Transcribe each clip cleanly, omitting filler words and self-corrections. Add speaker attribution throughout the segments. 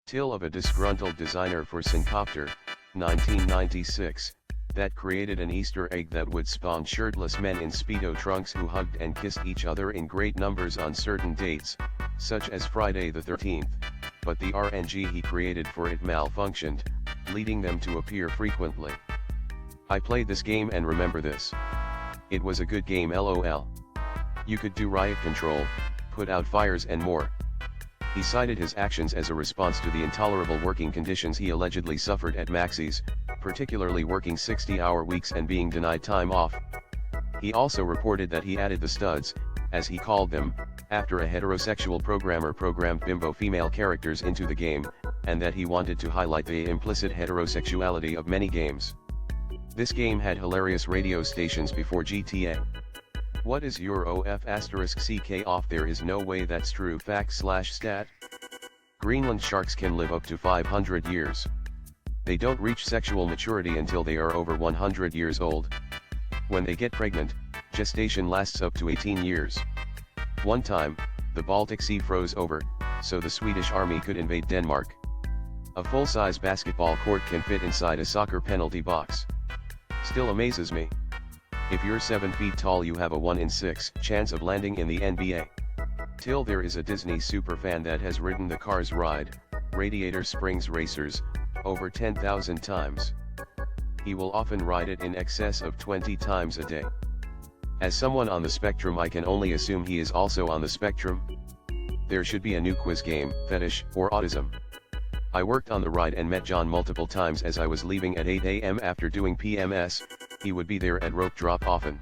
Speaker 1: TIL of a disgruntled designer for simcopter, 1996, that created an Easter egg that would spawn shirtless men in Speedo trunks who hugged and kissed each other in great numbers on certain dates, such as Friday the 13th, but the RNG he created for it malfunctioned, leading them to appear frequently. I played this game and remember this. It was a good game lol. You could do riot control, put out fires and more. He cited his actions as a response to the intolerable working conditions he allegedly suffered at Maxis, particularly working 60-hour weeks and being denied time off. He also reported that he added the studs, as he called them, after a heterosexual programmer programmed bimbo female characters into the game, and that he wanted to highlight the implicit heterosexuality of many games. This game had hilarious radio stations before GTA. What is your OF*CK off? There is no way that's true. Fact/stat. Greenland sharks can live up to 500 years. They don't reach sexual maturity until they are over 100 years old. When they get pregnant, gestation lasts up to 18 years. One time, the Baltic Sea froze over, so the Swedish army could invade Denmark. A full-size basketball court can fit inside a soccer penalty box. Still amazes me. If you're 7 feet tall, you have a 1 in 6 chance of landing in the NBA. TIL. There is a Disney superfan that has ridden the Cars ride, Radiator Springs Racers, over 10,000 times. He will often ride it in excess of 20 times a day. As someone on the spectrum, I can only assume he is also on the spectrum. There should be a new quiz game, fetish, or autism. I worked on the ride and met John multiple times as I was leaving at 8 a.m. after doing PMS, he would be there at rope drop often.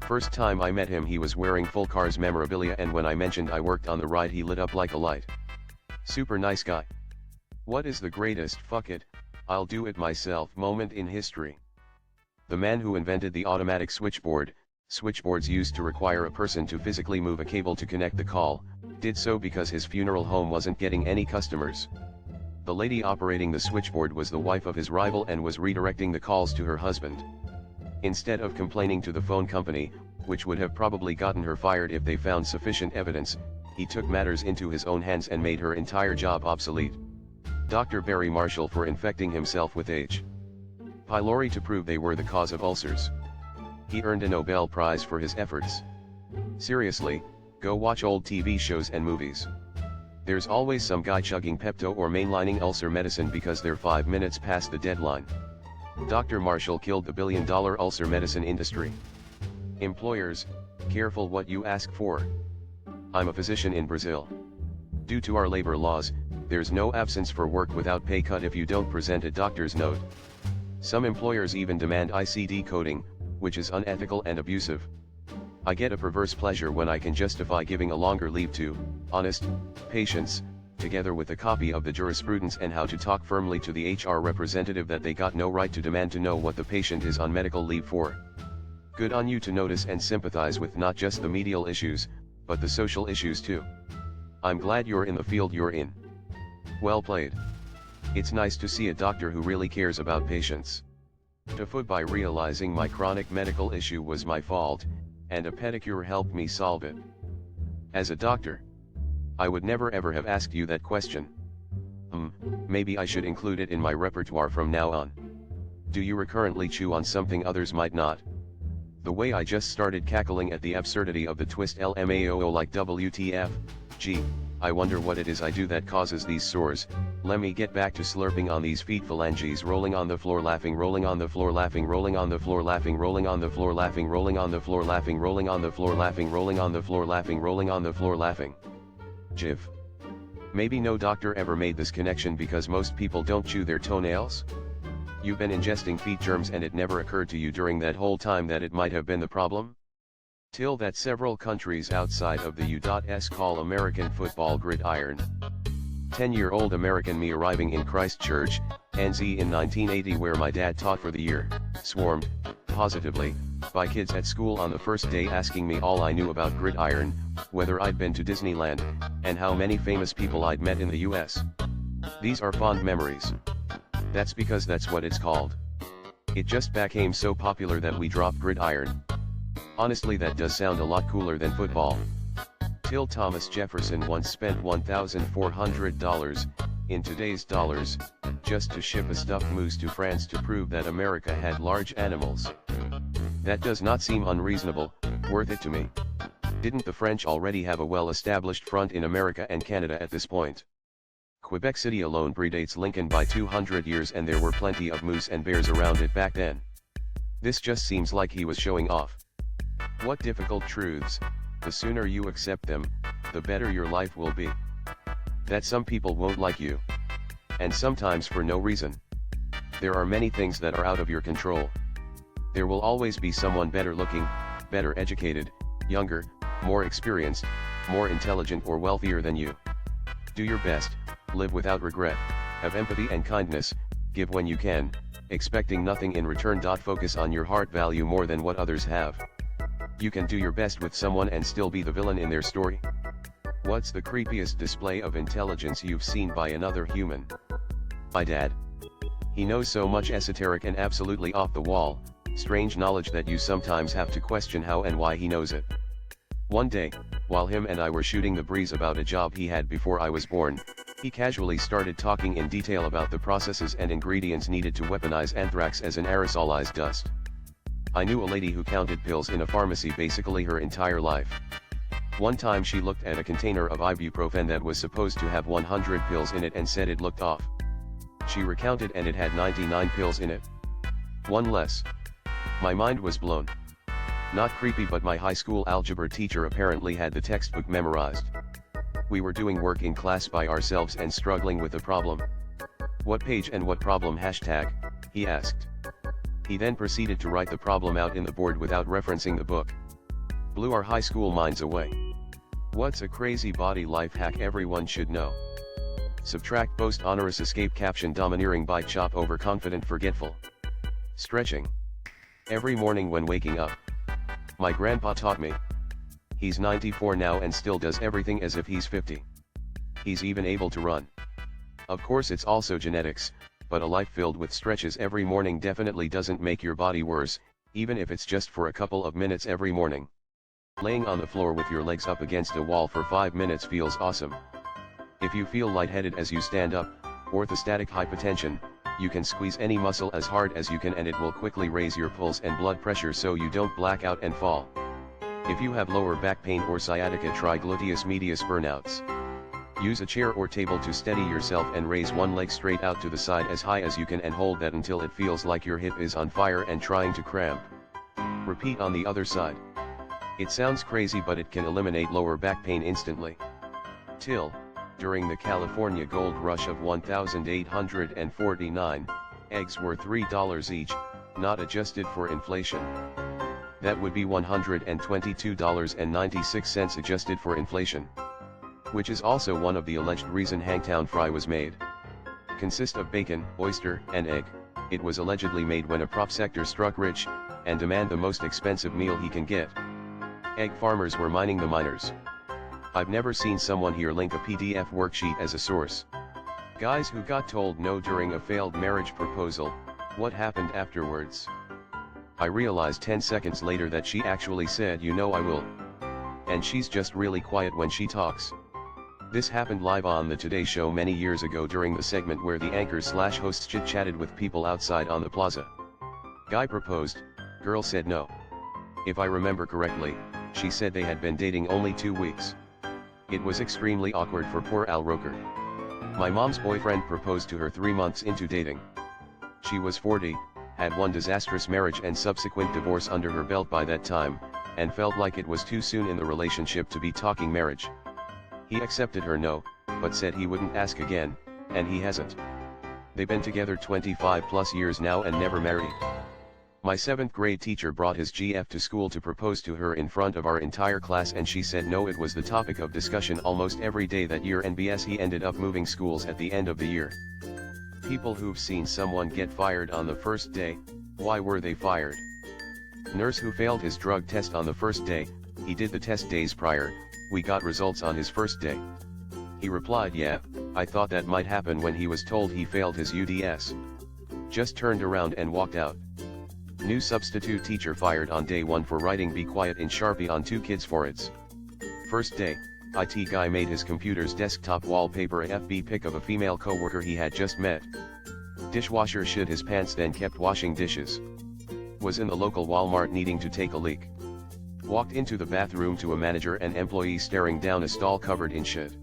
Speaker 1: First time I met him, he was wearing full Cars memorabilia, and when I mentioned I worked on the ride, he lit up like a light. Super nice guy. What is the greatest "fuck it, I'll do it myself" moment in history? The man who invented the automatic switchboard, switchboards used to require a person to physically move a cable to connect the call, did so because his funeral home wasn't getting any customers. The lady operating the switchboard was the wife of his rival and was redirecting the calls to her husband. Instead of complaining to the phone company, which would have probably gotten her fired if they found sufficient evidence, he took matters into his own hands and made her entire job obsolete. Dr. Barry Marshall for infecting himself with H. pylori to prove they were the cause of ulcers. He earned a Nobel Prize for his efforts. Seriously, go watch old TV shows and movies. There's always some guy chugging Pepto or mainlining ulcer medicine because they're 5 minutes past the deadline. Dr. Marshall killed the billion-dollar ulcer medicine industry. Employers, careful what you ask for. I'm a physician in Brazil. Due to our labor laws, there's no absence for work without pay cut if you don't present a doctor's note. Some employers even demand ICD coding, which is unethical and abusive. I get a perverse pleasure when I can justify giving a longer leave to honest patients, together with a copy of the jurisprudence and how to talk firmly to the HR representative that they got no right to demand to know what the patient is on medical leave for. Good on you to notice and sympathize with not just the medical issues, but the social issues too. I'm glad you're in the field you're in. Well played. It's nice to see a doctor who really cares about patients. To foot by realizing my chronic medical issue was my fault, and a pedicure helped me solve it. As a doctor, I would never ever have asked you that question. Maybe I should include it in my repertoire from now on. Do you recurrently chew on something others might not? The way I just started cackling at the absurdity of the twist LMAO, like WTF, gee, I wonder what it is I do that causes these sores. Let me get back to slurping on these feet phalanges, rolling on the floor laughing, rolling on the floor laughing, rolling on the floor laughing, rolling on the floor laughing, rolling on the floor laughing, rolling on the floor laughing, rolling on the floor laughing, rolling on the floor laughing. Jiv. Maybe no doctor ever made this connection because most people don't chew their toenails? You've been ingesting feet germs and it never occurred to you during that whole time that it might have been the problem? Till that several countries outside of the U.S. call American football gridiron. 10-year-old American me arriving in Christchurch, NZ in 1980, where my dad taught for the year, swarmed, positively, by kids at school on the first day asking me all I knew about gridiron, whether I'd been to Disneyland, and how many famous people I'd met in the US. These are fond memories. That's because that's what it's called. It just became so popular that we dropped gridiron. Honestly, that does sound a lot cooler than football. Till. Thomas Jefferson once spent $1,400 in today's dollars, just to ship a stuffed moose to France to prove that America had large animals. That does not seem unreasonable, worth it to me. Didn't the French already have a well-established front in America and Canada at this point? Quebec City alone predates Lincoln by 200 years and there were plenty of moose and bears around it back then. This just seems like he was showing off. What difficult truths, the sooner you accept them, the better your life will be. That some people won't like you. And sometimes for no reason. There are many things that are out of your control. There will always be someone better looking, better educated, younger, more experienced, more intelligent or wealthier than you. Do your best, live without regret, have empathy and kindness, give when you can, expecting nothing in return. Focus on your heart value more than what others have. You can do your best with someone and still be the villain in their story. What's the creepiest display of intelligence you've seen by another human? My dad. He knows so much esoteric and absolutely off the wall, strange knowledge that you sometimes have to question how and why he knows it. One day, while him and I were shooting the breeze about a job he had before I was born, he casually started talking in detail about the processes and ingredients needed to weaponize anthrax as an aerosolized dust. I knew a lady who counted pills in a pharmacy basically her entire life. One time she looked at a container of ibuprofen that was supposed to have 100 pills in it and said it looked off. She recounted and it had 99 pills in it. One less. My mind was blown. Not creepy, but my high school algebra teacher apparently had the textbook memorized. We were doing work in class by ourselves and struggling with the problem. What page and what problem hashtag, he asked. He then proceeded to write the problem out in the board without referencing the book. Blew our high school minds away. What's a crazy body life hack everyone should know? Subtract post honoris escape caption domineering bite chop overconfident forgetful. Stretching. Every morning when waking up. My grandpa taught me. He's 94 now and still does everything as if he's 50. He's even able to run. Of course it's also genetics, but a life filled with stretches every morning definitely doesn't make your body worse, even if it's just for a couple of minutes every morning. Laying on the floor with your legs up against a wall for 5 minutes feels awesome. If you feel lightheaded as you stand up, orthostatic hypotension, you can squeeze any muscle as hard as you can and it will quickly raise your pulse and blood pressure so you don't black out and fall. If you have lower back pain or sciatica, try gluteus medius burnouts. Use a chair or table to steady yourself and raise one leg straight out to the side as high as you can and hold that until it feels like your hip is on fire and trying to cramp. Repeat on the other side. It sounds crazy, but it can eliminate lower back pain instantly. TIL. During the California gold rush of 1849, eggs were $3 each, not adjusted for inflation. That would be $122.96 adjusted for inflation. Which is also one of the alleged reason Hangtown Fry was made. Consist of bacon, oyster, and egg. It was allegedly made when a prop sector struck rich, and demand the most expensive meal he can get. Egg farmers were mining the miners. I've never seen someone here link a PDF worksheet as a source. Guys who got told no during a failed marriage proposal, what happened afterwards? I realized 10 seconds later that she actually said, "You know I will." And she's just really quiet when she talks. This happened live on the Today Show many years ago during the segment where the anchors/hosts chit-chatted with people outside on the plaza. Guy proposed, girl said no. If I remember correctly, she said they had been dating only 2 weeks. It was extremely awkward for poor Al Roker. My mom's boyfriend proposed to her 3 months into dating. She was 40, had one disastrous marriage and subsequent divorce under her belt by that time, and felt like it was too soon in the relationship to be talking marriage. He accepted her no, but said he wouldn't ask again, and he hasn't. They've been together 25 plus years now and never married. My 7th grade teacher brought his GF to school to propose to her in front of our entire class and she said no. It was the topic of discussion almost every day that year, and BS he ended up moving schools at the end of the year. People who've seen someone get fired on the first day, why were they fired? Nurse who failed his drug test on the first day, he did the test days prior, we got results on his first day. He replied, yeah, I thought that might happen when he was told he failed his UDS. Just turned around and walked out. New substitute teacher fired on day 1 for writing "Be Quiet" in Sharpie on 2 kids' foreheads. First day, IT guy made his computer's desktop wallpaper a FB pic of a female coworker he had just met. Dishwasher shit his pants then kept washing dishes. Was in the local Walmart needing to take a leak. Walked into the bathroom to a manager and employee staring down a stall covered in shit.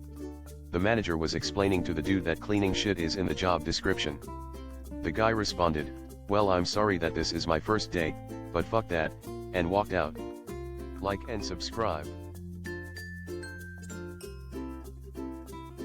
Speaker 1: The manager was explaining to the dude that cleaning shit is in the job description. The guy responded, "Well, I'm sorry that this is my first day, but fuck that," and walked out. Like and subscribe.